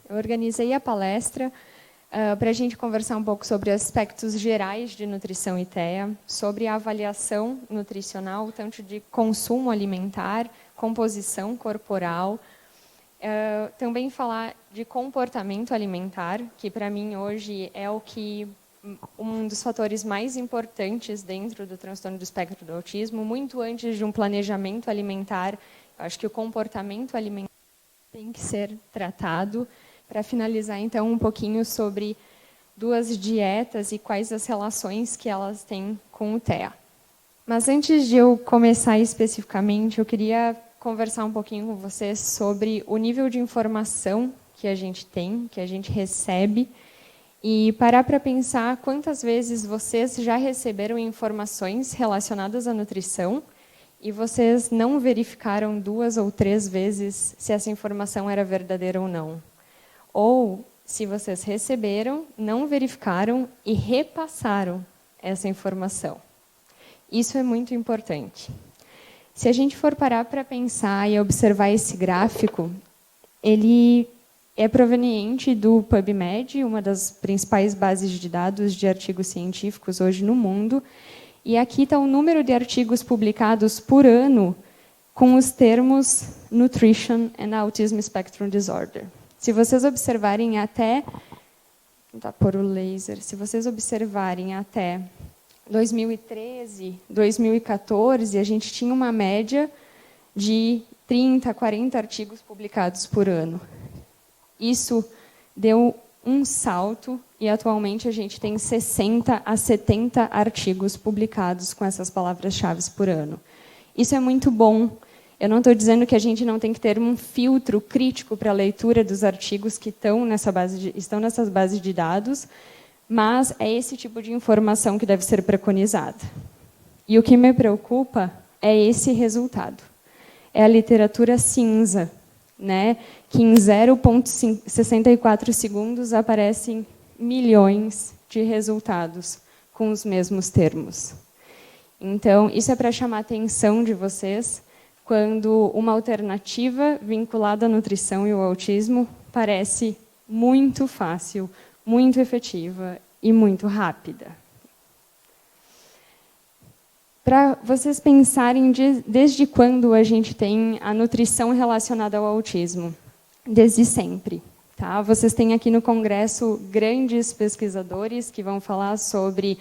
Eu organizei a palestra para a gente conversar um pouco sobre aspectos gerais de nutrição e TEA, sobre a avaliação nutricional, tanto de consumo alimentar, composição corporal, também falar de comportamento alimentar, que para mim hoje é um dos fatores mais importantes dentro do transtorno do espectro do autismo, muito antes de um planejamento alimentar. Eu acho que o comportamento alimentar tem que ser tratado. Para finalizar, então, um pouquinho sobre duas dietas e quais as relações que elas têm com o TEA. Mas antes de eu começar especificamente, eu queria conversar um pouquinho com vocês sobre o nível de informação que a gente tem, que a gente recebe, e parar para pensar quantas vezes vocês já receberam informações relacionadas à nutrição e vocês não verificaram 2 ou 3 vezes se essa informação era verdadeira ou não. Ou, se vocês receberam, não verificaram e repassaram essa informação. Isso é muito importante. Se a gente for parar para pensar e observar esse gráfico, ele é proveniente do PubMed, uma das principais bases de dados de artigos científicos hoje no mundo. E aqui está o número de artigos publicados por ano com os termos Nutrition and Autism Spectrum Disorder. Se vocês observarem até... Vou tentar pôr o laser. Se vocês observarem até 2013, 2014, a gente tinha uma média de 30, 40 artigos publicados por ano. Isso deu um salto e, atualmente, a gente tem 60 a 70 artigos publicados com essas palavras-chave por ano. Isso é muito bom. Eu não estou dizendo que a gente não tem que ter um filtro crítico para a leitura dos artigos que estão nessas bases de dados, mas é esse tipo de informação que deve ser preconizada. E o que me preocupa é esse resultado. É a literatura cinza, né? Que em 0,64 segundos aparecem milhões de resultados com os mesmos termos. Então, isso é para chamar a atenção de vocês quando uma alternativa vinculada à nutrição e ao autismo parece muito fácil, muito efetiva e muito rápida. Para vocês pensarem desde quando a gente tem a nutrição relacionada ao autismo. Desde sempre. Tá? Vocês têm aqui no Congresso grandes pesquisadores que vão falar sobre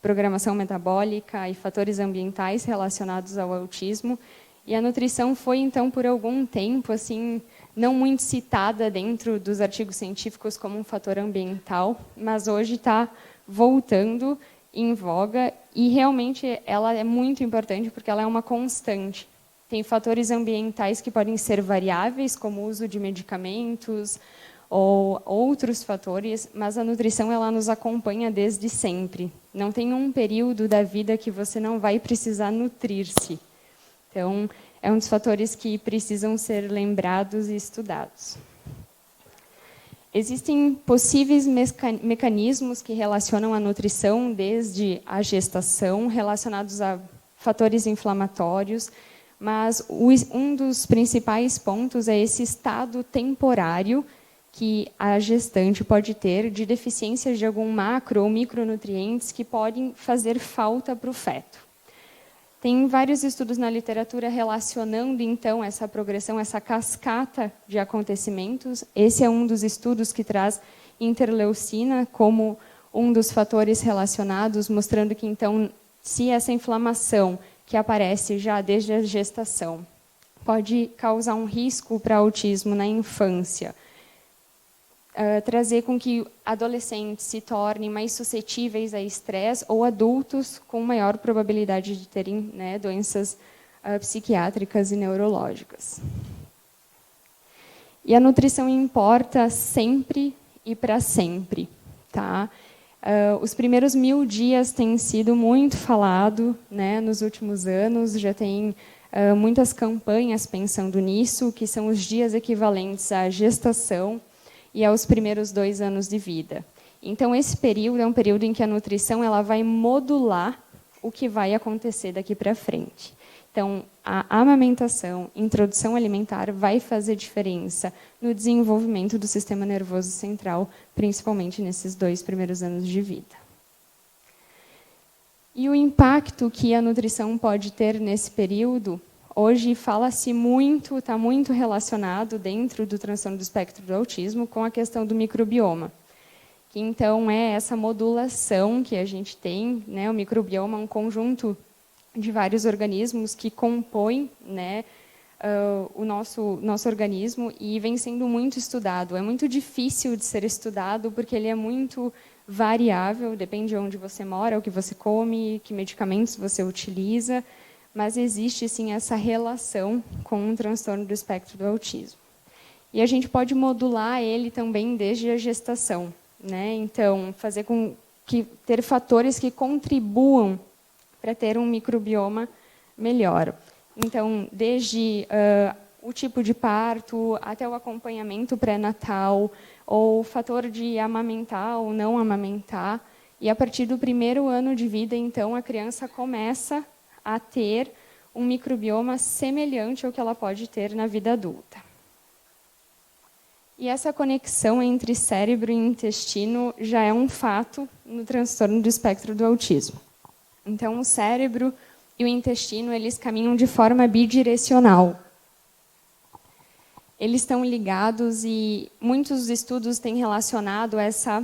programação metabólica e fatores ambientais relacionados ao autismo. E a nutrição foi, então, por algum tempo, assim, não muito citada dentro dos artigos científicos como um fator ambiental, mas hoje está voltando em voga e, realmente, ela é muito importante porque ela é uma constante. Tem fatores ambientais que podem ser variáveis, como o uso de medicamentos ou outros fatores, mas a nutrição ela nos acompanha desde sempre. Não tem um período da vida que você não vai precisar nutrir-se. Então, é um dos fatores que precisam ser lembrados e estudados. Existem possíveis mecanismos que relacionam a nutrição desde a gestação, relacionados a fatores inflamatórios, mas um dos principais pontos é esse estado temporário que a gestante pode ter de deficiências de algum macro ou micronutrientes que podem fazer falta para o feto. Tem vários estudos na literatura relacionando, então, essa progressão, essa cascata de acontecimentos. Esse é um dos estudos que traz interleucina como um dos fatores relacionados, mostrando que, então, se essa inflamação que aparece já desde a gestação pode causar um risco para autismo na infância, trazer com que adolescentes se tornem mais suscetíveis a estresse ou adultos com maior probabilidade de terem, né, doenças psiquiátricas e neurológicas. E a nutrição importa sempre e para sempre. Tá? Os primeiros 1000 dias têm sido muito falado, né, nos últimos anos, já tem muitas campanhas pensando nisso, que são os dias equivalentes à gestação e aos primeiros 2 anos de vida. Então, esse período é um período em que a nutrição ela vai modular o que vai acontecer daqui para frente. Então, a amamentação, introdução alimentar, vai fazer diferença no desenvolvimento do sistema nervoso central, principalmente nesses 2 primeiros anos de vida. E o impacto que a nutrição pode ter nesse período, hoje fala-se muito, está muito relacionado dentro do transtorno do espectro do autismo com a questão do microbioma. Que então é essa modulação que a gente tem, né? O microbioma é um conjunto de vários organismos que compõem, né, o nosso organismo e vem sendo muito estudado. É muito difícil de ser estudado porque ele é muito variável, depende de onde você mora, o que você come, que medicamentos você utiliza, mas existe sim essa relação com o transtorno do espectro do autismo. E a gente pode modular ele também desde a gestação, né? Então, fazer com que ter fatores que contribuam para ter um microbioma melhor. Então, desde o tipo de parto, até o acompanhamento pré-natal, ou o fator de amamentar ou não amamentar. E, a partir do primeiro ano de vida, então, a criança começa a ter um microbioma semelhante ao que ela pode ter na vida adulta. E essa conexão entre cérebro e intestino já é um fato no transtorno do espectro do autismo. Então, o cérebro e o intestino, eles caminham de forma bidirecional. Eles estão ligados e muitos estudos têm relacionado essa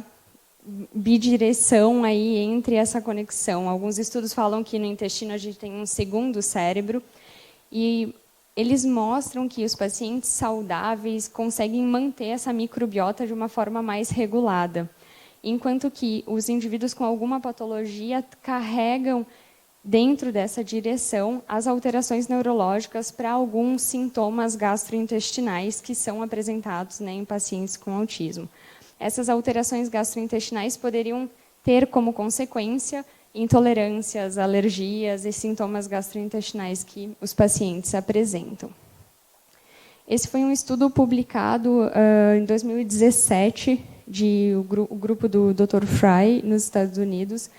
bidireção aí entre essa conexão. Alguns estudos falam que no intestino a gente tem um segundo cérebro e eles mostram que os pacientes saudáveis conseguem manter essa microbiota de uma forma mais regulada. Enquanto que os indivíduos com alguma patologia carregam dentro dessa direção as alterações neurológicas para alguns sintomas gastrointestinais que são apresentados, né, em pacientes com autismo. Essas alterações gastrointestinais poderiam ter como consequência intolerâncias, alergias e sintomas gastrointestinais que os pacientes apresentam. Esse foi um estudo publicado em 2017, o grupo do Dr. Fry, nos Estados Unidos,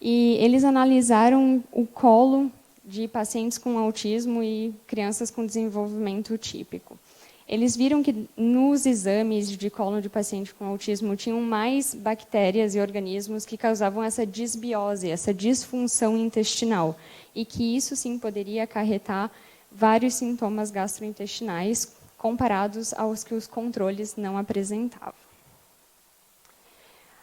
e eles analisaram o colo de pacientes com autismo e crianças com desenvolvimento típico. Eles viram que nos exames de colo de paciente com autismo tinham mais bactérias e organismos que causavam essa disbiose, essa disfunção intestinal, e que isso sim poderia acarretar vários sintomas gastrointestinais comparados aos que os controles não apresentavam.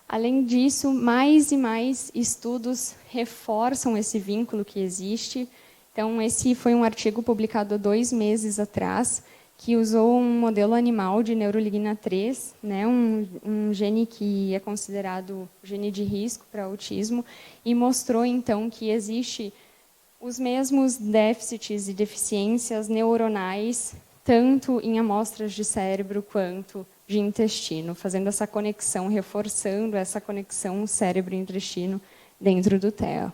Além disso, mais e mais estudos reforçam esse vínculo que existe. Então, esse foi um artigo publicado há 2 meses atrás, que usou um modelo animal de neuroligina 3, né, um gene que é considerado gene de risco para autismo, e mostrou, então, que existe os mesmos déficits e deficiências neuronais, tanto em amostras de cérebro quanto de intestino, fazendo essa conexão, reforçando essa conexão cérebro-intestino dentro do TEA.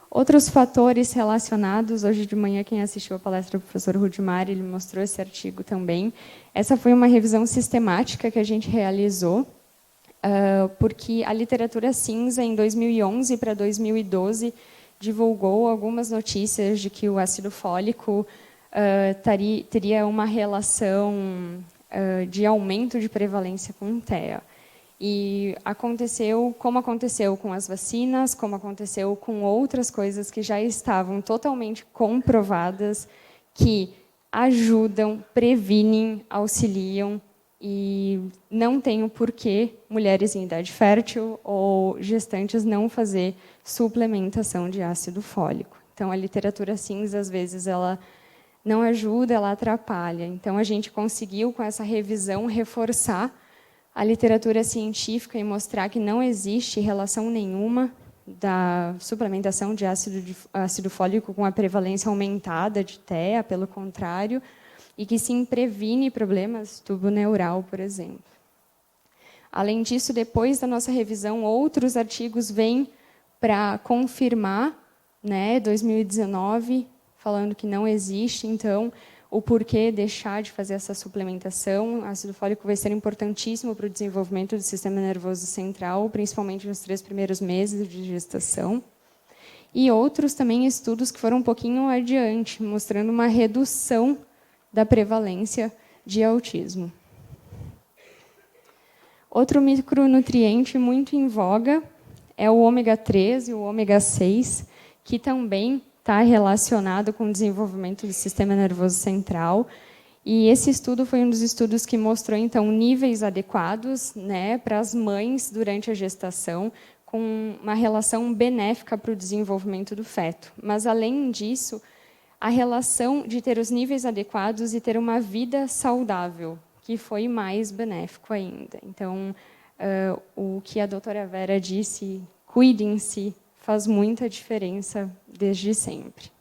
Outros fatores relacionados, hoje de manhã quem assistiu a palestra do professor Rudimar, ele mostrou esse artigo também. Essa foi uma revisão sistemática que a gente realizou, porque a literatura cinza, em 2011 para 2012, divulgou algumas notícias de que o ácido fólico teria uma relação de aumento de prevalência com TEA. E aconteceu como aconteceu com as vacinas, como aconteceu com outras coisas que já estavam totalmente comprovadas, que ajudam, previnem, auxiliam, e não tem o porquê mulheres em idade fértil ou gestantes não fazer suplementação de ácido fólico. Então, a literatura cinza, às vezes, ela não ajuda, ela atrapalha. Então, a gente conseguiu, com essa revisão, reforçar a literatura científica e mostrar que não existe relação nenhuma da suplementação de ácido fólico com a prevalência aumentada de TEA, pelo contrário, e que sim previne problemas tubo neural, por exemplo. Além disso, depois da nossa revisão, outros artigos vêm para confirmar, né, 2019, falando que não existe, então, o porquê deixar de fazer essa suplementação. O ácido fólico vai ser importantíssimo para o desenvolvimento do sistema nervoso central, principalmente nos 3 primeiros meses de gestação. e outros também estudos que foram um pouquinho adiante, mostrando uma redução da prevalência de autismo. Outro micronutriente muito em voga é o ômega 3 e o ômega 6, que também está relacionado com o desenvolvimento do sistema nervoso central. E esse estudo foi um dos estudos que mostrou, então, níveis adequados, né, para as mães durante a gestação, com uma relação benéfica para o desenvolvimento do feto. Mas, além disso, a relação de ter os níveis adequados e ter uma vida saudável, que foi mais benéfico ainda. Então, o que a doutora Vera disse, cuidem-se, faz muita diferença desde sempre.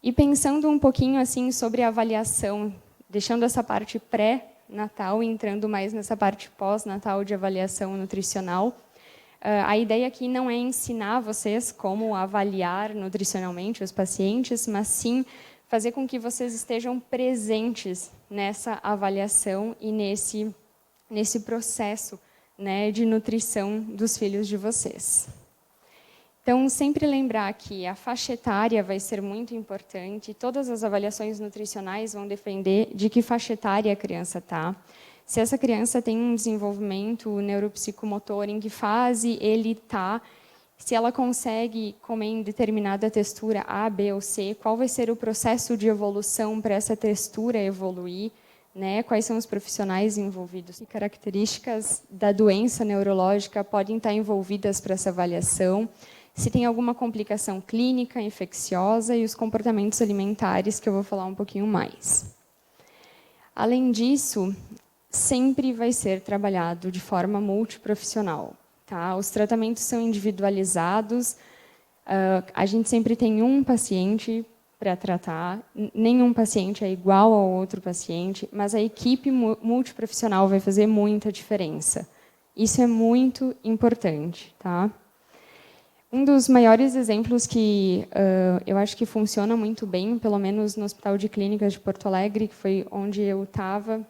E pensando um pouquinho assim sobre a avaliação, deixando essa parte pré-natal e entrando mais nessa parte pós-natal de avaliação nutricional, a ideia aqui não é ensinar vocês como avaliar nutricionalmente os pacientes, mas sim fazer com que vocês estejam presentes nessa avaliação e nesse processo, né, de nutrição dos filhos de vocês. Então, sempre lembrar que a faixa etária vai ser muito importante, todas as avaliações nutricionais vão depender de que faixa etária a criança está. Se essa criança tem um desenvolvimento neuropsicomotor, em que fase ele está, se ela consegue comer em determinada textura A, B ou C, qual vai ser o processo de evolução para essa textura evoluir, né? Quais são os profissionais envolvidos e características da doença neurológica podem estar envolvidas para essa avaliação, se tem alguma complicação clínica, infecciosa e os comportamentos alimentares, que eu vou falar um pouquinho mais. Além disso, sempre vai ser trabalhado de forma multiprofissional. Tá? Os tratamentos são individualizados, a gente sempre tem um paciente para tratar, nenhum paciente é igual ao outro paciente, mas a equipe multiprofissional vai fazer muita diferença. Isso é muito importante. Tá? Um dos maiores exemplos que eu acho que funciona muito bem, pelo menos no Hospital de Clínicas de Porto Alegre, que foi onde eu estava,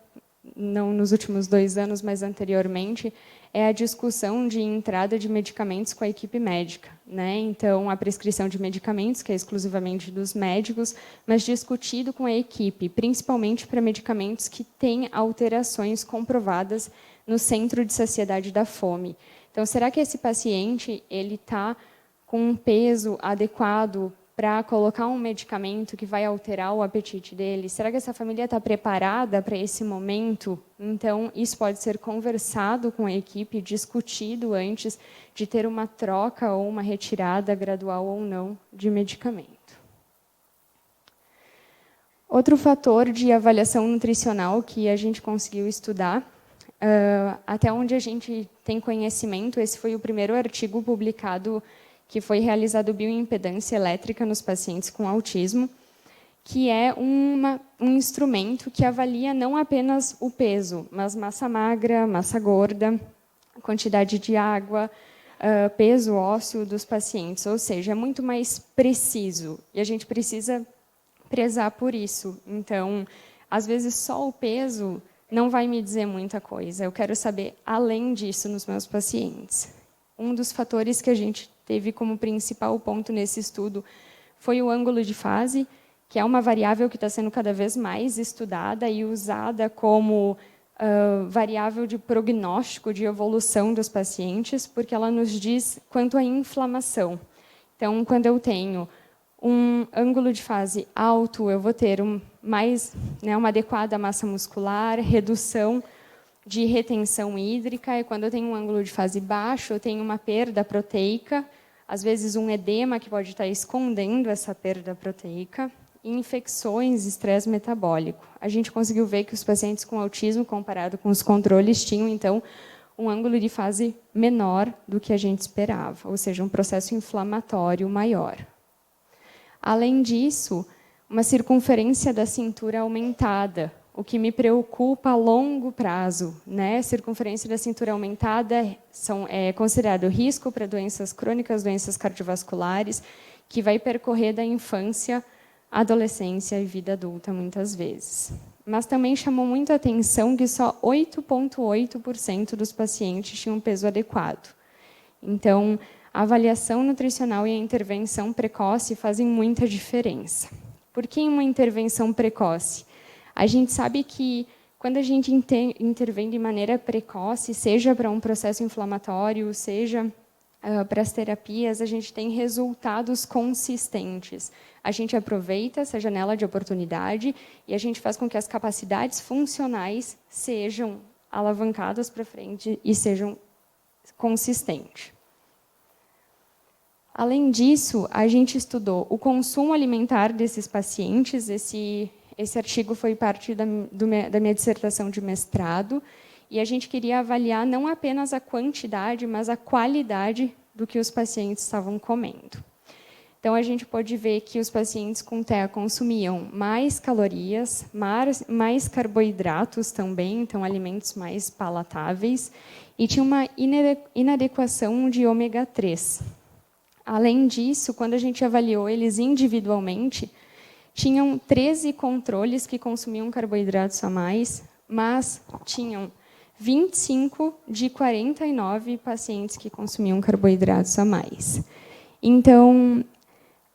não nos últimos 2 anos, mas anteriormente, é a discussão de entrada de medicamentos com a equipe médica, né? Então, a prescrição de medicamentos, que é exclusivamente dos médicos, mas discutido com a equipe, principalmente para medicamentos que têm alterações comprovadas no Centro de Saciedade da Fome. Então, será que esse paciente ele está com um peso adequado para colocar um medicamento que vai alterar o apetite dele? Será que essa família está preparada para esse momento? Então, isso pode ser conversado com a equipe, discutido antes de ter uma troca ou uma retirada gradual ou não de medicamento. Outro fator de avaliação nutricional que a gente conseguiu estudar, até onde a gente tem conhecimento, esse foi o primeiro artigo publicado que foi realizado bioimpedância elétrica nos pacientes com autismo, que é um instrumento que avalia não apenas o peso, mas massa magra, massa gorda, quantidade de água, peso ósseo dos pacientes, ou seja, é muito mais preciso, e a gente precisa prezar por isso. Então, às vezes, só o peso não vai me dizer muita coisa, eu quero saber além disso nos meus pacientes. Um dos fatores que a gente teve como principal ponto nesse estudo foi o ângulo de fase, que é uma variável que está sendo cada vez mais estudada e usada como variável de prognóstico de evolução dos pacientes, porque ela nos diz quanto à inflamação. Então, quando eu tenho um ângulo de fase alto, eu vou ter uma adequada massa muscular, redução de retenção hídrica, e quando eu tenho um ângulo de fase baixo, eu tenho uma perda proteica, às vezes um edema que pode estar escondendo essa perda proteica, e infecções, estresse metabólico. A gente conseguiu ver que os pacientes com autismo, comparado com os controles, tinham, então, um ângulo de fase menor do que a gente esperava, ou seja, um processo inflamatório maior. Além disso, uma circunferência da cintura aumentada, o que me preocupa a longo prazo, né? Circunferência da cintura aumentada é considerado risco para doenças crônicas, doenças cardiovasculares, que vai percorrer da infância, adolescência e vida adulta, muitas vezes. Mas também chamou muito a atenção que só 8,8% dos pacientes tinham peso adequado. Então, a avaliação nutricional e a intervenção precoce fazem muita diferença. Por que uma intervenção precoce? A gente sabe que quando a gente intervém de maneira precoce, seja para um processo inflamatório, seja para as terapias, a gente tem resultados consistentes. A gente aproveita essa janela de oportunidade e a gente faz com que as capacidades funcionais sejam alavancadas para frente e sejam consistentes. Além disso, a gente estudou o consumo alimentar desses pacientes. Esse artigo foi parte da minha dissertação de mestrado, e a gente queria avaliar não apenas a quantidade, mas a qualidade do que os pacientes estavam comendo. Então, a gente pôde ver que os pacientes com TEA consumiam mais calorias, mais carboidratos também, então alimentos mais palatáveis, e tinha uma inadequação de ômega 3. Além disso, quando a gente avaliou eles individualmente, tinham 13 controles que consumiam carboidratos a mais, mas tinham 25 de 49 pacientes que consumiam carboidratos a mais. Então,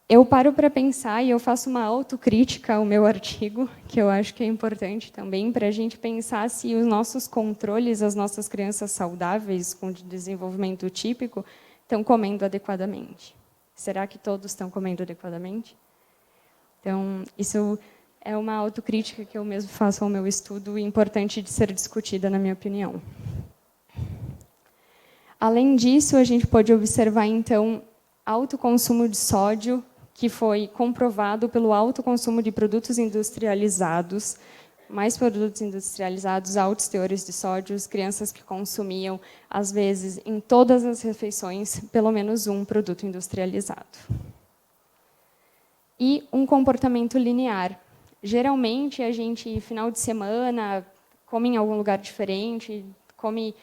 eu paro para pensar e eu faço uma autocrítica ao meu artigo, que eu acho que é importante também para a gente pensar se os nossos controles, as nossas crianças saudáveis com desenvolvimento típico, estão comendo adequadamente. Será que todos estão comendo adequadamente? Então, isso é uma autocrítica que eu mesmo faço ao meu estudo, importante de ser discutida, na minha opinião. Além disso, a gente pode observar, então, alto consumo de sódio, que foi comprovado pelo alto consumo de produtos industrializados, mais produtos industrializados, altos teores de sódio, crianças que consumiam, às vezes, em todas as refeições, pelo menos um produto industrializado. E um comportamento linear. Geralmente, a gente, final de semana, come em algum lugar diferente, come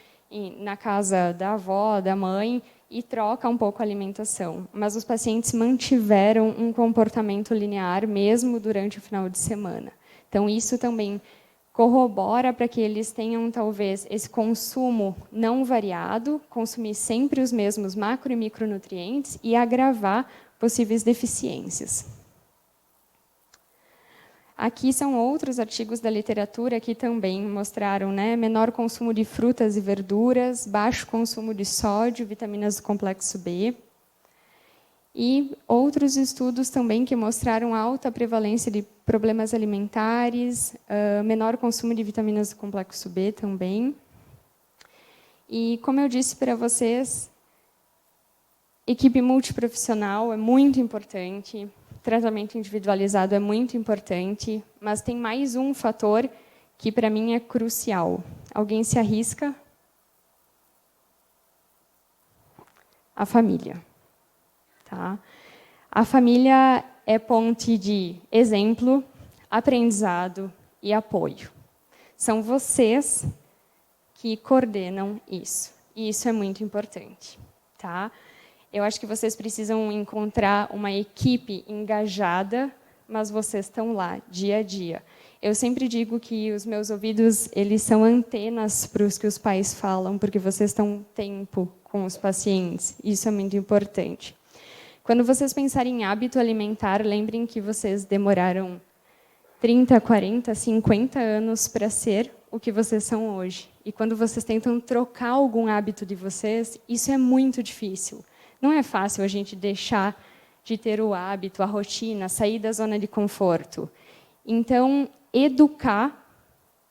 na casa da avó, da mãe, e troca um pouco a alimentação. Mas os pacientes mantiveram um comportamento linear, mesmo durante o final de semana. Então, isso também corrobora para que eles tenham, talvez, esse consumo não variado, consumir sempre os mesmos macro e micronutrientes e agravar possíveis deficiências. Aqui são outros artigos da literatura que também mostraram, né, menor consumo de frutas e verduras, baixo consumo de sódio, vitaminas do complexo B. E outros estudos também que mostraram alta prevalência de problemas alimentares, menor consumo de vitaminas do complexo B também. E, como eu disse para vocês, equipe multiprofissional é muito importante, tratamento individualizado é muito importante, mas tem mais um fator que, para mim, é crucial. Alguém se arrisca? A família. Tá? A família é ponte de exemplo, aprendizado e apoio. São vocês que coordenam isso. E isso é muito importante. Tá? Eu acho que vocês precisam encontrar uma equipe engajada, mas vocês estão lá, dia a dia. Eu sempre digo que os meus ouvidos, eles são antenas para os que os pais falam, porque vocês estão tempo com os pacientes. Isso é muito importante. Quando vocês pensarem em hábito alimentar, lembrem que vocês demoraram 30, 40, 50 anos para ser o que vocês são hoje. E quando vocês tentam trocar algum hábito de vocês, isso é muito difícil. Não é fácil a gente deixar de ter o hábito, a rotina, sair da zona de conforto. Então, educar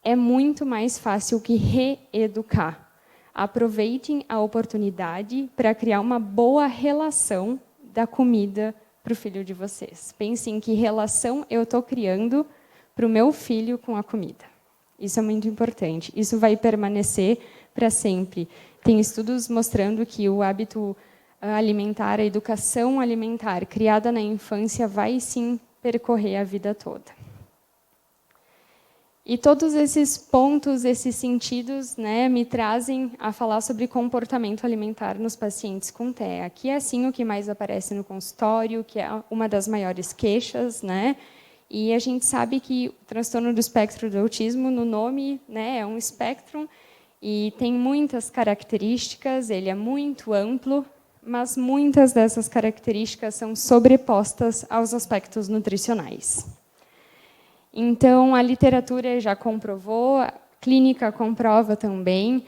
é muito mais fácil que reeducar. Aproveitem a oportunidade para criar uma boa relação da comida para o filho de vocês. Pensem em que relação eu estou criando para o meu filho com a comida. Isso é muito importante. Isso vai permanecer para sempre. Tem estudos mostrando que o hábito alimentar, a educação alimentar criada na infância vai, sim, percorrer a vida toda. E todos esses pontos, esses sentidos, né, me trazem a falar sobre comportamento alimentar nos pacientes com TEA, que é, sim, o que mais aparece no consultório, que é uma das maiores queixas, né? E a gente sabe que o transtorno do espectro do autismo, no nome, né, é um espectro e tem muitas características, ele é muito amplo, mas muitas dessas características são sobrepostas aos aspectos nutricionais. Então, a literatura já comprovou, a clínica comprova também,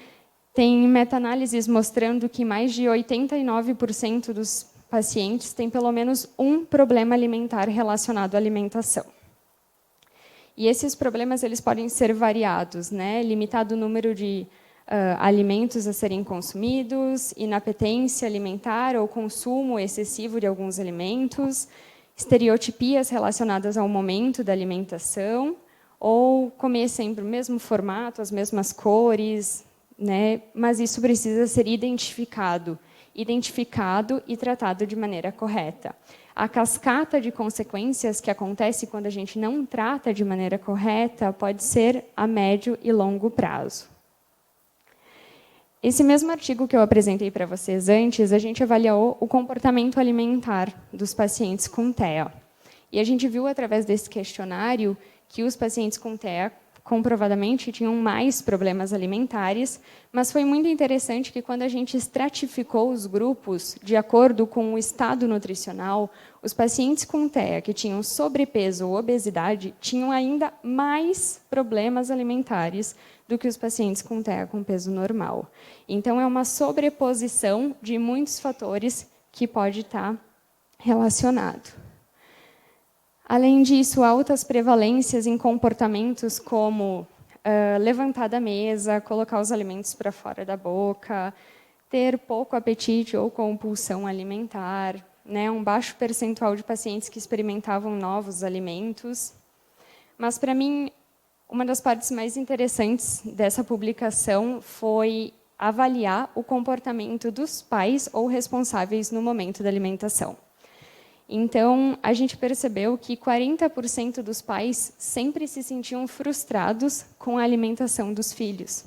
tem meta-análises mostrando que mais de 89% dos pacientes têm pelo menos um problema alimentar relacionado à alimentação. E esses problemas eles podem ser variados, né? Limitado o número de alimentos a serem consumidos, inapetência alimentar ou consumo excessivo de alguns alimentos, estereotipias relacionadas ao momento da alimentação, ou comer sempre o mesmo formato, as mesmas cores, né? Mas isso precisa ser identificado e tratado de maneira correta. A cascata de consequências que acontece quando a gente não trata de maneira correta pode ser a médio e longo prazo. Esse mesmo artigo que eu apresentei para vocês antes, a gente avaliou o comportamento alimentar dos pacientes com TEA. E a gente viu, através desse questionário, que os pacientes com TEA comprovadamente tinham mais problemas alimentares, mas foi muito interessante que, quando a gente estratificou os grupos de acordo com o estado nutricional, os pacientes com TEA que tinham sobrepeso ou obesidade tinham ainda mais problemas alimentares do que os pacientes com TEA com peso normal. Então, é uma sobreposição de muitos fatores que pode estar relacionado. Além disso, altas prevalências em comportamentos como levantar da mesa, colocar os alimentos para fora da boca, ter pouco apetite ou compulsão alimentar, né, um baixo percentual de pacientes que experimentavam novos alimentos. Mas, para mim, uma das partes mais interessantes dessa publicação foi avaliar o comportamento dos pais ou responsáveis no momento da alimentação. Então, a gente percebeu que 40% dos pais sempre se sentiam frustrados com a alimentação dos filhos.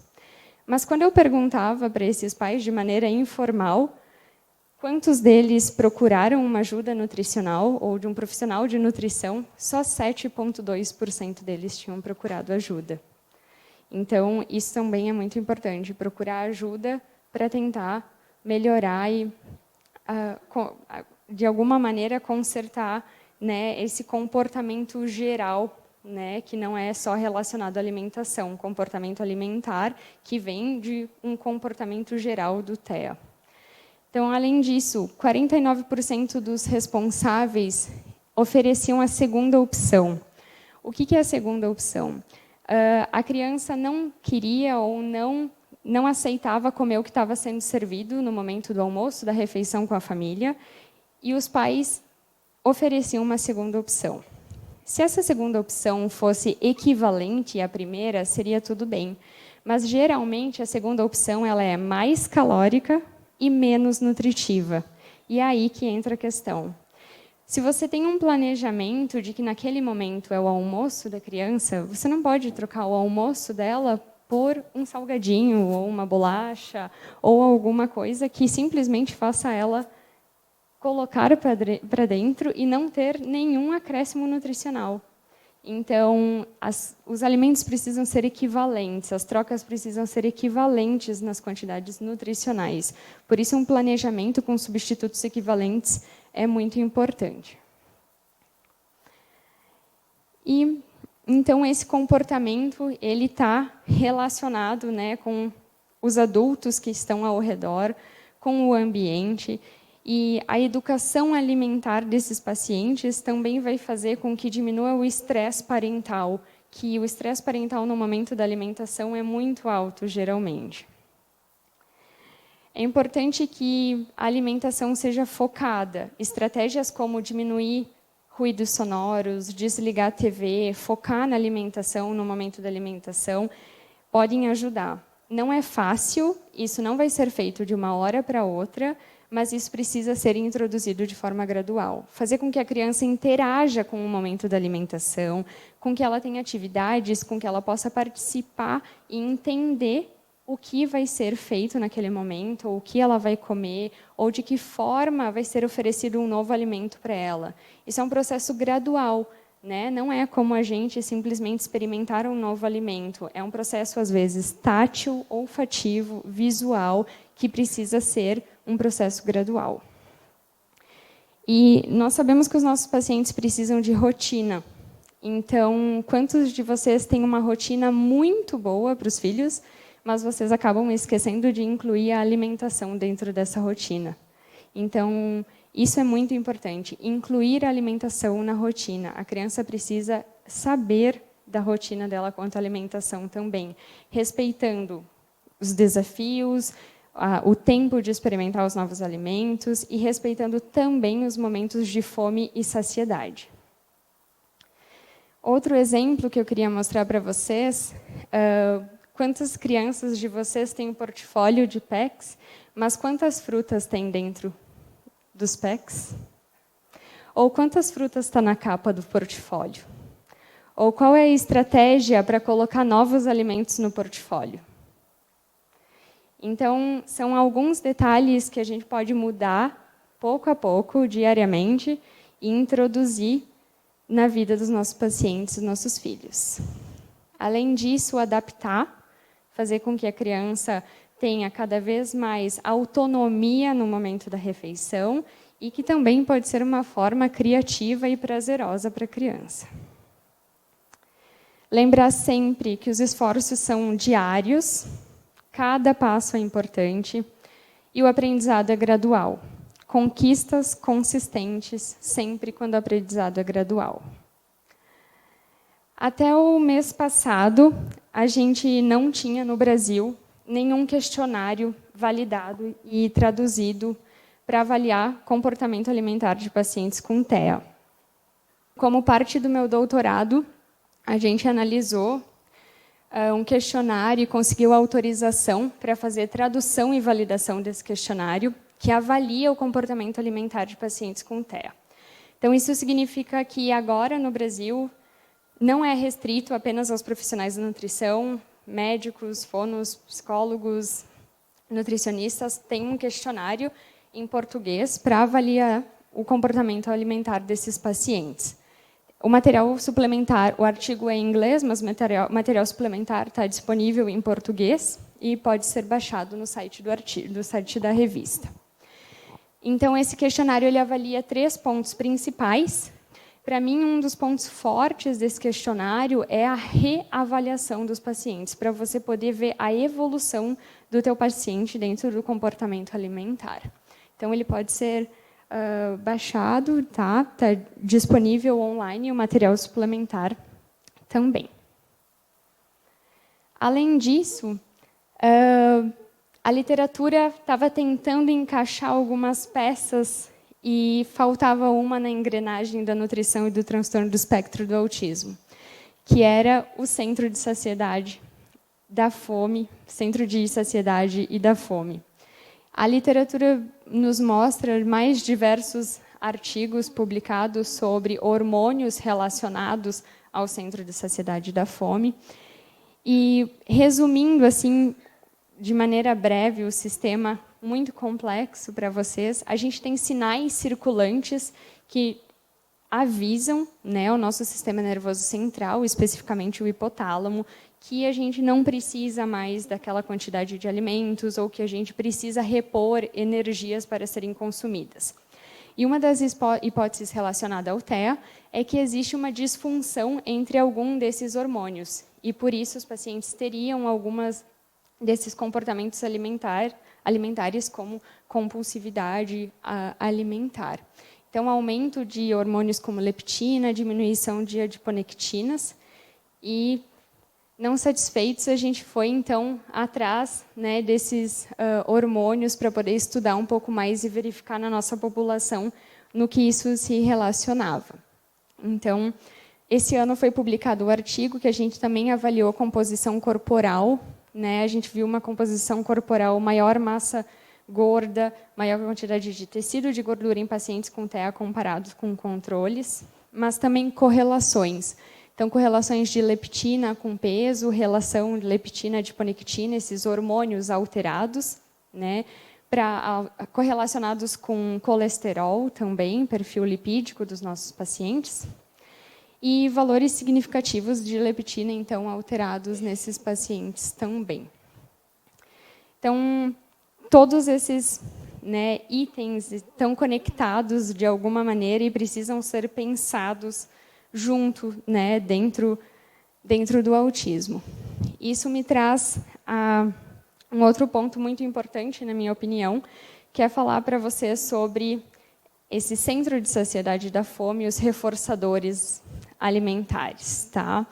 Mas, quando eu perguntava para esses pais de maneira informal, quantos deles procuraram uma ajuda nutricional ou de um profissional de nutrição, só 7,2% deles tinham procurado ajuda. Então, isso também é muito importante, procurar ajuda para tentar melhorar e, de alguma maneira, consertar, né, esse comportamento geral, né, que não é só relacionado à alimentação, comportamento alimentar que vem de um comportamento geral do TEA. Então, além disso, 49% dos responsáveis ofereciam a segunda opção. O que é a segunda opção? A criança não queria ou não aceitava comer o que estava sendo servido no momento do almoço, da refeição com a família, e os pais ofereciam uma segunda opção. Se essa segunda opção fosse equivalente à primeira, seria tudo bem. Mas, geralmente, a segunda opção ela é mais calórica e menos nutritiva. E é aí que entra a questão. Se você tem um planejamento de que naquele momento é o almoço da criança, você não pode trocar o almoço dela por um salgadinho, ou uma bolacha, ou alguma coisa que simplesmente faça ela colocar para dentro e não ter nenhum acréscimo nutricional. Então, os alimentos precisam ser equivalentes, as trocas precisam ser equivalentes nas quantidades nutricionais. Por isso, um planejamento com substitutos equivalentes é muito importante. E, então, esse comportamento ele está relacionado, né, com os adultos que estão ao redor, com o ambiente. E a educação alimentar desses pacientes também vai fazer com que diminua o estresse parental, que o estresse parental no momento da alimentação é muito alto, geralmente. É importante que a alimentação seja focada. Estratégias como diminuir ruídos sonoros, desligar a TV, focar na alimentação, no momento da alimentação, podem ajudar. Não é fácil, isso não vai ser feito de uma hora para outra, mas isso precisa ser introduzido de forma gradual. Fazer com que a criança interaja com o momento da alimentação, com que ela tenha atividades, com que ela possa participar e entender o que vai ser feito naquele momento, ou o que ela vai comer, ou de que forma vai ser oferecido um novo alimento para ela. Isso é um processo gradual, né? Não é como a gente simplesmente experimentar um novo alimento. É um processo, às vezes, tátil, olfativo, visual, que precisa ser um processo gradual. E nós sabemos que os nossos pacientes precisam de rotina. Então, quantos de vocês têm uma rotina muito boa para os filhos, mas vocês acabam esquecendo de incluir a alimentação dentro dessa rotina? Então, isso é muito importante, incluir a alimentação na rotina. A criança precisa saber da rotina dela quanto à alimentação também, respeitando os desafios, o tempo de experimentar os novos alimentos e respeitando também os momentos de fome e saciedade. Outro exemplo que eu queria mostrar para vocês, quantas crianças de vocês têm um portfólio de packs, mas quantas frutas tem dentro dos packs? Ou quantas frutas está na capa do portfólio? Ou qual é a estratégia para colocar novos alimentos no portfólio? Então, são alguns detalhes que a gente pode mudar pouco a pouco, diariamente, e introduzir na vida dos nossos pacientes, dos nossos filhos. Além disso, adaptar, fazer com que a criança tenha cada vez mais autonomia no momento da refeição e que também pode ser uma forma criativa e prazerosa para a criança. Lembrar sempre que os esforços são diários, cada passo é importante e o aprendizado é gradual. Conquistas consistentes, sempre quando o aprendizado é gradual. Até o mês passado, a gente não tinha no Brasil nenhum questionário validado e traduzido para avaliar comportamento alimentar de pacientes com TEA. Como parte do meu doutorado, a gente analisou um questionário e conseguiu autorização para fazer tradução e validação desse questionário, que avalia o comportamento alimentar de pacientes com TEA. Então, isso significa que agora, no Brasil, não é restrito apenas aos profissionais da nutrição, médicos, fonos, psicólogos, nutricionistas, tem um questionário em português para avaliar o comportamento alimentar desses pacientes. O material suplementar, o artigo é em inglês, mas o material suplementar está disponível em português e pode ser baixado no site do site da revista. Então, esse questionário ele avalia 3 pontos principais. Para mim, um dos pontos fortes desse questionário é a reavaliação dos pacientes, para você poder ver a evolução do teu paciente dentro do comportamento alimentar. Então, ele pode ser baixado, tá disponível online o material suplementar também. Além disso, a literatura estava tentando encaixar algumas peças e faltava uma na engrenagem da nutrição e do transtorno do espectro do autismo, que era o centro de saciedade da fome, centro de saciedade e da fome. A literatura nos mostra mais diversos artigos publicados sobre hormônios relacionados ao centro de saciedade e da fome. E, resumindo assim, de maneira breve, o sistema muito complexo para vocês, a gente tem sinais circulantes que avisam, o nosso sistema nervoso central, especificamente o hipotálamo, que a gente não precisa mais daquela quantidade de alimentos ou que a gente precisa repor energias para serem consumidas. E uma das hipóteses relacionada ao TEA é que existe uma disfunção entre algum desses hormônios, e por isso os pacientes teriam algumas desses comportamentos alimentares, como compulsividade alimentar. Então, aumento de hormônios como leptina, diminuição de adiponectinas, e, não satisfeitos, a gente foi, então, atrás desses hormônios para poder estudar um pouco mais e verificar na nossa população no que isso se relacionava. Então, esse ano foi publicado o artigo que a gente também avaliou a composição corporal. A gente viu uma composição corporal, maior massa gorda, maior quantidade de tecido de gordura em pacientes com TEA comparados com controles, mas também correlações. Então, correlações de leptina com peso, relação de leptina-adiponectina, esses hormônios alterados, correlacionados com colesterol também, perfil lipídico dos nossos pacientes, e valores significativos de leptina, então, alterados nesses pacientes também. Então, todos esses né, itens estão conectados de alguma maneira e precisam ser pensados junto, né, dentro do autismo. Isso me traz a um outro ponto muito importante, na minha opinião, que é falar para vocês sobre esse centro de saciedade da fome e os reforçadores alimentares, tá?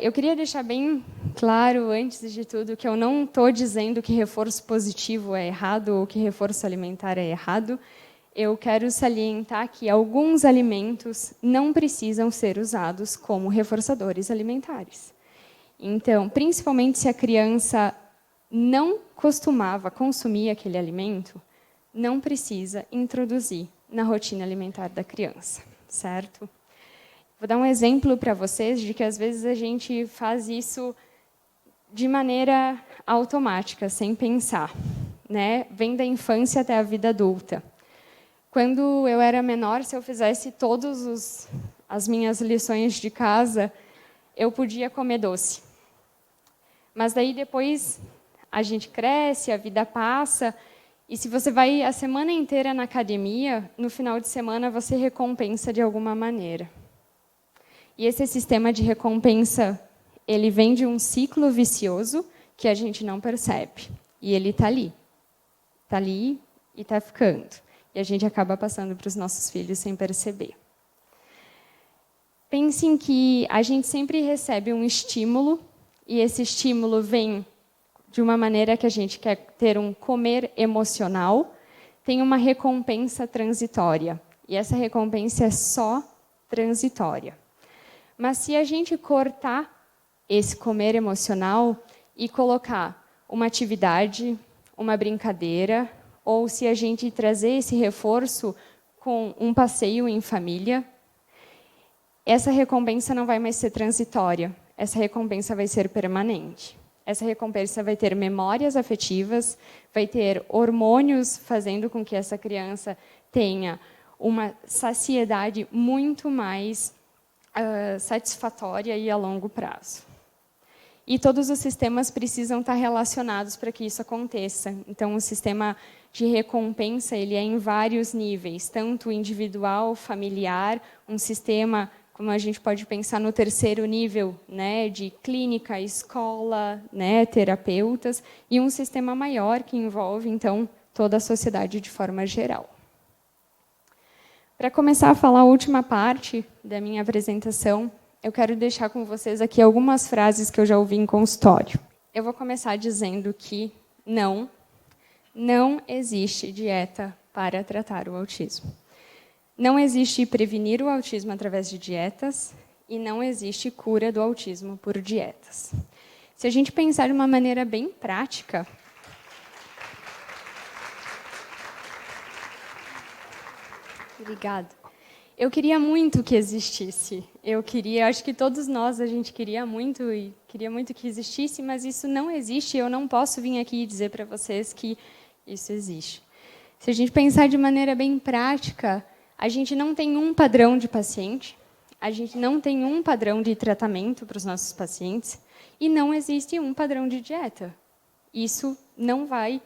Eu queria deixar bem claro, antes de tudo, que eu não estou dizendo que reforço positivo é errado ou que reforço alimentar é errado. Eu quero salientar que alguns alimentos não precisam ser usados como reforçadores alimentares. Então, principalmente se a criança não costumava consumir aquele alimento, não precisa introduzir na rotina alimentar da criança, certo? Vou dar um exemplo para vocês de que, às vezes, a gente faz isso de maneira automática, sem pensar, né? Vem da infância até a vida adulta. Quando eu era menor, se eu fizesse todas as minhas lições de casa, eu podia comer doce. Mas daí, depois, a gente cresce, a vida passa, e se você vai a semana inteira na academia, no final de semana você recompensa de alguma maneira. E esse sistema de recompensa, ele vem de um ciclo vicioso que a gente não percebe. E ele está ali. Está ali e está ficando. E a gente acaba passando para os nossos filhos sem perceber. Pensem que a gente sempre recebe um estímulo, e esse estímulo vem de uma maneira que a gente quer ter um comer emocional, tem uma recompensa transitória. E essa recompensa é só transitória. Mas se a gente cortar esse comer emocional e colocar uma atividade, uma brincadeira, ou se a gente trazer esse reforço com um passeio em família, essa recompensa não vai mais ser transitória, essa recompensa vai ser permanente. Essa recompensa vai ter memórias afetivas, vai ter hormônios fazendo com que essa criança tenha uma saciedade muito mais satisfatória e a longo prazo. E todos os sistemas precisam estar relacionados para que isso aconteça. Então, o sistema de recompensa ele é em vários níveis, tanto individual, familiar, um sistema, como a gente pode pensar no terceiro nível, né, de clínica, escola, né, terapeutas, e um sistema maior que envolve, então, toda a sociedade de forma geral. Para começar a falar a última parte da minha apresentação, eu quero deixar com vocês aqui algumas frases que eu já ouvi em consultório. Eu vou começar dizendo que não existe dieta para tratar o autismo. Não existe prevenir o autismo através de dietas e não existe cura do autismo por dietas. Se a gente pensar de uma maneira bem prática, obrigada. Eu queria muito que existisse. Acho que todos nós a gente queria muito que existisse, mas isso não existe. Eu não posso vir aqui e dizer para vocês que isso existe. Se a gente pensar de maneira bem prática, a gente não tem um padrão de paciente, a gente não tem um padrão de tratamento para os nossos pacientes e não existe um padrão de dieta. Isso não vai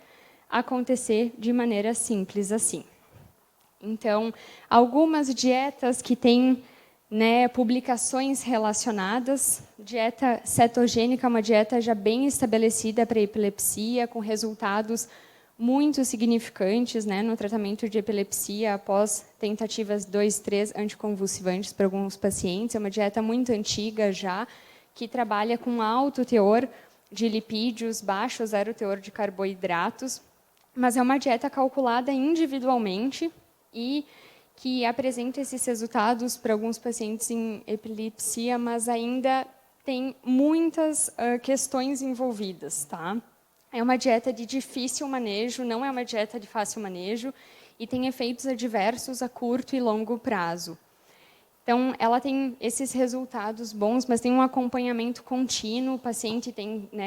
acontecer de maneira simples assim. Então, algumas dietas que têm, né, publicações relacionadas, dieta cetogênica é uma dieta já bem estabelecida para epilepsia, com resultados muito significantes, né, no tratamento de epilepsia após tentativas 2, 3 anticonvulsivantes para alguns pacientes. É uma dieta muito antiga já, que trabalha com alto teor de lipídios, baixo zero teor de carboidratos, mas é uma dieta calculada individualmente e que apresenta esses resultados para alguns pacientes em epilepsia, mas ainda tem muitas questões envolvidas, tá? É uma dieta de difícil manejo, não é uma dieta de fácil manejo, e tem efeitos adversos a curto e longo prazo. Então, ela tem esses resultados bons, mas tem um acompanhamento contínuo. O paciente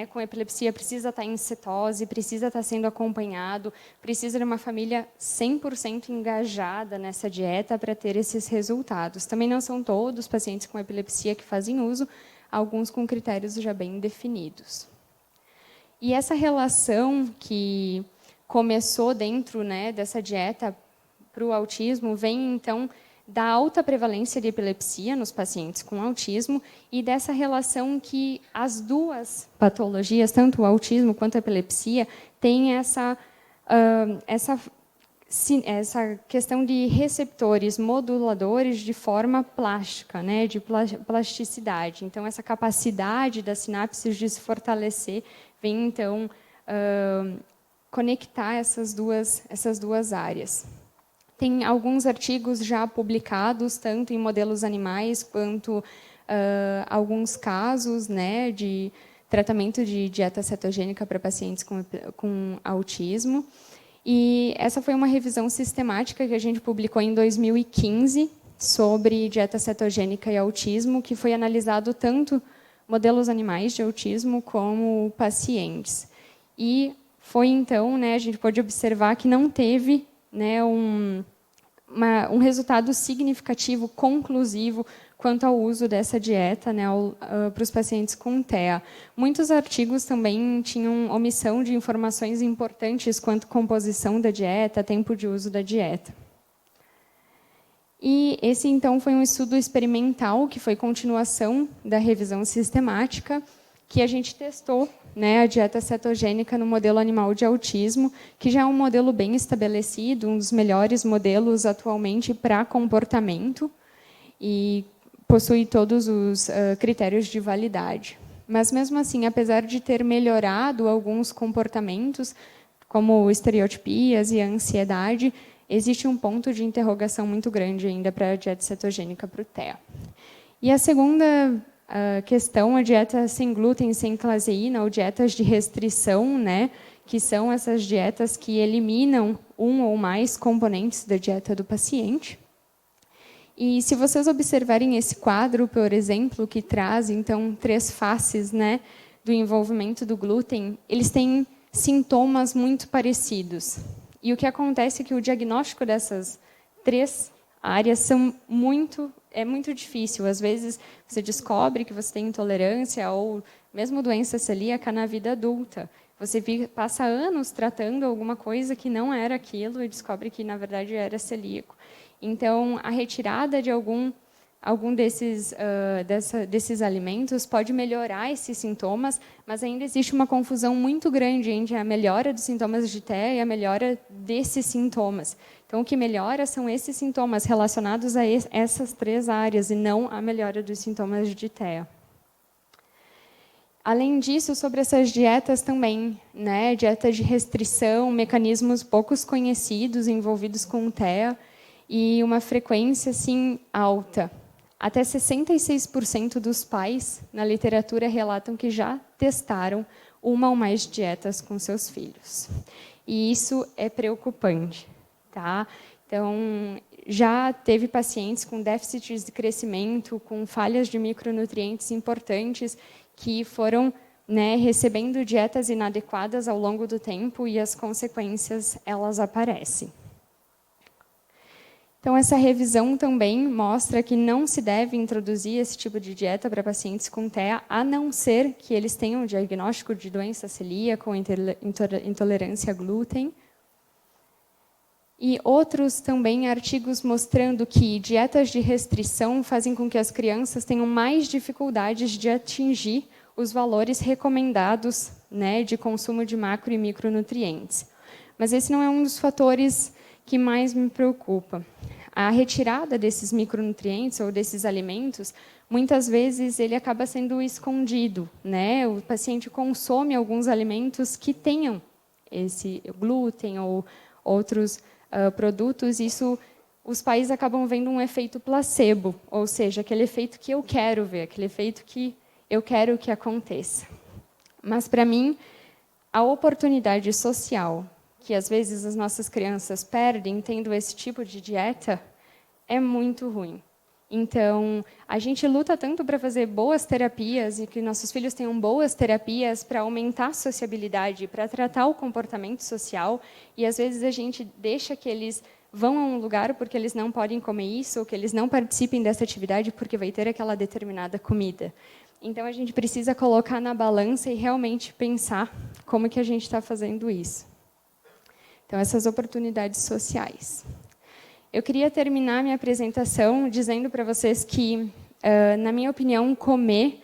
com epilepsia precisa estar em cetose, precisa estar sendo acompanhado, precisa de uma família 100% engajada nessa dieta para ter esses resultados. Também não são todos os pacientes com epilepsia que fazem uso, alguns com critérios já bem definidos. E essa relação que começou dentro, né, dessa dieta para o autismo vem, então, da alta prevalência de epilepsia nos pacientes com autismo e dessa relação que as duas patologias, tanto o autismo quanto a epilepsia, têm essa questão de receptores moduladores de forma plástica, né, de plasticidade. Então, essa capacidade das sinapses de se fortalecer vem, então, conectar essas duas áreas. Tem alguns artigos já publicados, tanto em modelos animais, quanto alguns casos, né, de tratamento de dieta cetogênica para pacientes com autismo. E essa foi uma revisão sistemática que a gente publicou em 2015 sobre dieta cetogênica e autismo, que foi analisado tanto modelos animais de autismo como pacientes. E foi, então, né, a gente pode observar que não teve, né, um resultado significativo, conclusivo, quanto ao uso dessa dieta, né, para os pacientes com TEA. Muitos artigos também tinham omissão de informações importantes quanto à composição da dieta, tempo de uso da dieta. E esse, então, foi um estudo experimental, que foi continuação da revisão sistemática, que a gente testou, né, a dieta cetogênica no modelo animal de autismo, que já é um modelo bem estabelecido, um dos melhores modelos atualmente para comportamento, e possui todos os critérios de validade. Mas, mesmo assim, apesar de ter melhorado alguns comportamentos, como estereotipias e ansiedade, existe um ponto de interrogação muito grande ainda para a dieta cetogênica para o TEA. E a segunda questão, a dieta sem glúten, sem caseína, ou dietas de restrição, né, que são essas dietas que eliminam um ou mais componentes da dieta do paciente. E se vocês observarem esse quadro, por exemplo, que traz, então, 3 faces, né, do envolvimento do glúten, eles têm sintomas muito parecidos. E o que acontece é que o diagnóstico dessas 3 áreas é muito difícil. Às vezes, você descobre que você tem intolerância ou mesmo doença celíaca na vida adulta. Você passa anos tratando alguma coisa que não era aquilo e descobre que, na verdade, era celíaco. Então, a retirada de algum desses alimentos pode melhorar esses sintomas, mas ainda existe uma confusão muito grande entre a melhora dos sintomas de TEA e a melhora desses sintomas. Então, o que melhora são esses sintomas relacionados a essas 3 áreas e não a melhora dos sintomas de TEA. Além disso, sobre essas dietas também, né, dieta de restrição, mecanismos poucos conhecidos envolvidos com TEA e uma frequência assim alta. Até 66% dos pais na literatura relatam que já testaram uma ou mais dietas com seus filhos. E isso é preocupante, tá? Então, já teve pacientes com déficits de crescimento, com falhas de micronutrientes importantes, que foram, né, recebendo dietas inadequadas ao longo do tempo e as consequências, elas aparecem. Então, essa revisão também mostra que não se deve introduzir esse tipo de dieta para pacientes com TEA, a não ser que eles tenham diagnóstico de doença celíaca ou intolerância a glúten. E outros também artigos mostrando que dietas de restrição fazem com que as crianças tenham mais dificuldades de atingir os valores recomendados, né, de consumo de macro e micronutrientes. Mas esse não é um dos fatores que mais me preocupa. A retirada desses micronutrientes ou desses alimentos, muitas vezes ele acaba sendo escondido, né? O paciente consome alguns alimentos que tenham esse glúten ou outros produtos. Isso, os pais acabam vendo um efeito placebo, ou seja, aquele efeito que eu quero ver, aquele efeito que eu quero que aconteça. Mas, para mim, a oportunidade social que, às vezes, as nossas crianças perdem tendo esse tipo de dieta é muito ruim. Então, a gente luta tanto para fazer boas terapias e que nossos filhos tenham boas terapias para aumentar a sociabilidade, para tratar o comportamento social, e, às vezes, a gente deixa que eles vão a um lugar porque eles não podem comer isso, ou que eles não participem dessa atividade porque vai ter aquela determinada comida. Então, a gente precisa colocar na balança e realmente pensar como que a gente está fazendo isso. Então, essas oportunidades sociais. Eu queria terminar minha apresentação dizendo para vocês que, na minha opinião, comer,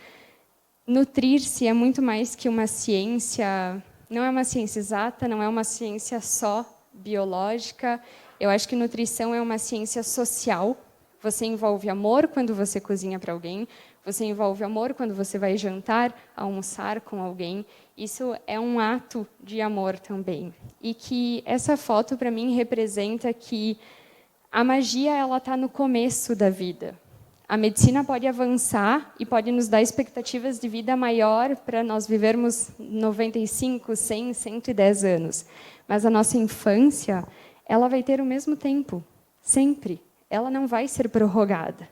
nutrir-se é muito mais que uma ciência, não é uma ciência exata, não é uma ciência só biológica. Eu acho que nutrição é uma ciência social. Você envolve amor quando você cozinha para alguém, você envolve amor quando você vai jantar, almoçar com alguém. Isso é um ato de amor também. E que essa foto, para mim, representa que a magia ela está no começo da vida. A medicina pode avançar e pode nos dar expectativas de vida maior para nós vivermos 95, 100, 110 anos. Mas a nossa infância, ela vai ter o mesmo tempo, sempre. Ela não vai ser prorrogada.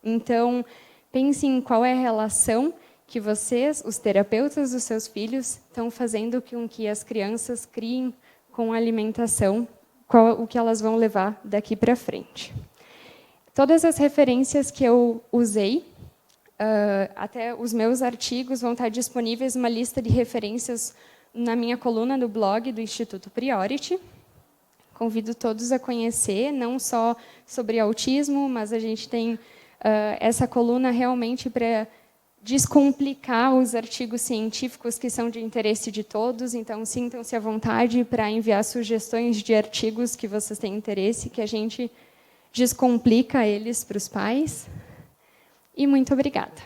Então, pense em qual é a relação que vocês, os terapeutas dos seus filhos, estão fazendo com que as crianças criem com a alimentação, o que elas vão levar daqui para frente. Todas as referências que eu usei, até os meus artigos, vão estar disponíveis numa lista de referências na minha coluna do blog do Instituto Priority. Convido todos a conhecer, não só sobre autismo, mas a gente tem essa coluna realmente para descomplicar os artigos científicos que são de interesse de todos. Então, sintam-se à vontade para enviar sugestões de artigos que vocês têm interesse, que a gente descomplica eles para os pais. E muito obrigada.